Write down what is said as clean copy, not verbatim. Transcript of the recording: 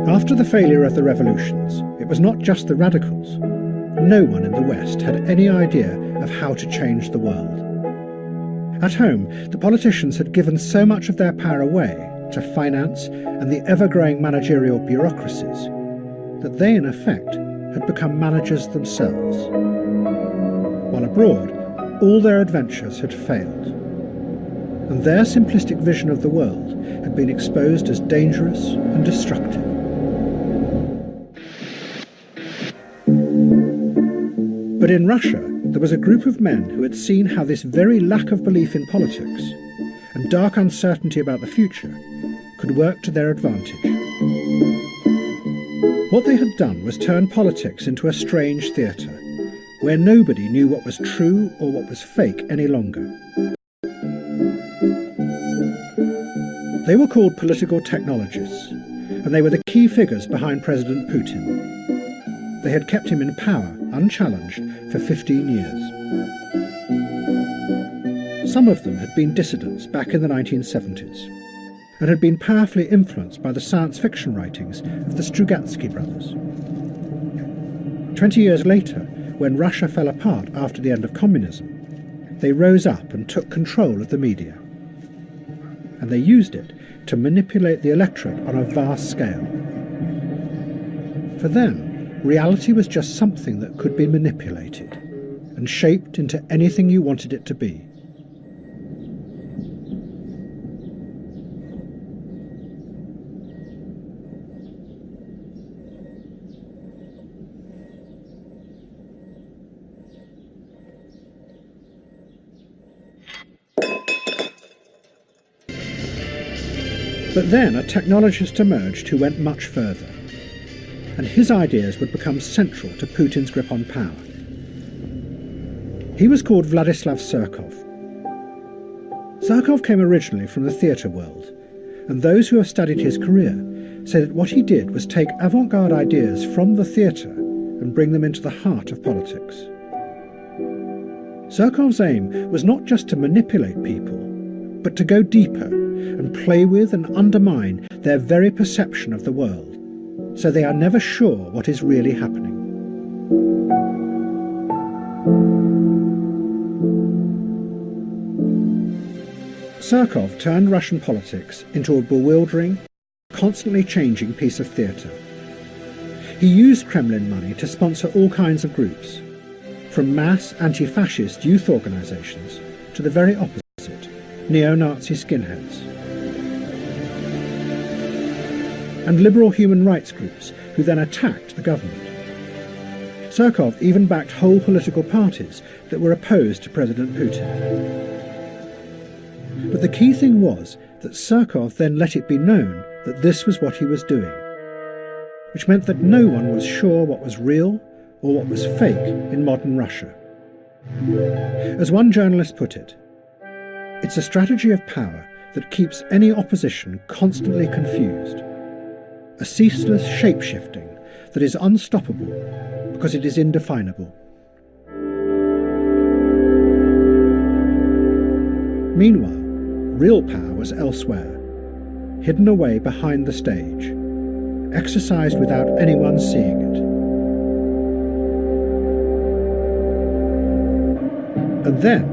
After the failure of the revolutions, it was not just the radicals. No one in the West had any idea of how to change the world. At home, the politicians had given so much of their power away to finance and the ever-growing managerial bureaucracies that they, in effect, had become managers themselves. While abroad, all their adventures had failed, and their simplistic vision of the world had been exposed as dangerous and destructive. But in Russia, there was a group of men who had seen how this very lack of belief in politics and dark uncertainty about the future could work to their advantage. What they had done was turn politics into a strange theatre, where nobody knew what was true or what was fake any longer. They were called political technologists, and they were the key figures behind President Putin. They had kept him in power, unchallenged, for 15 years. Some of them had been dissidents back in the 1970s, and had been powerfully influenced by the science fiction writings of the Strugatsky brothers. 20 years later, when Russia fell apart after the end of communism, they rose up and took control of the media. And they used it to manipulate the electorate on a vast scale. For them, reality was just something that could be manipulated and shaped into anything you wanted it to be. But then a technologist emerged who went much further, and his ideas would become central to Putin's grip on power. He was called Vladislav Surkov. Surkov came originally from the theatre world, and those who have studied his career say that what he did was take avant-garde ideas from the theatre and bring them into the heart of politics. Surkov's aim was not just to manipulate people, but to go deeper and play with and undermine their very perception of the world, so they are never sure what is really happening. Surkov turned Russian politics into a bewildering, constantly changing piece of theatre. He used Kremlin money to sponsor all kinds of groups, from mass anti-fascist youth organisations to the very opposite, neo-Nazi skinheads. And liberal human rights groups who then attacked the government. Surkov even backed whole political parties that were opposed to President Putin. But the key thing was that Surkov then let it be known that this was what he was doing, which meant that no one was sure what was real or what was fake in modern Russia. As one journalist put it, it's a strategy of power that keeps any opposition constantly confused. A ceaseless shape-shifting that is unstoppable because it is indefinable. Meanwhile, real power was elsewhere, hidden away behind the stage, exercised without anyone seeing it. And then,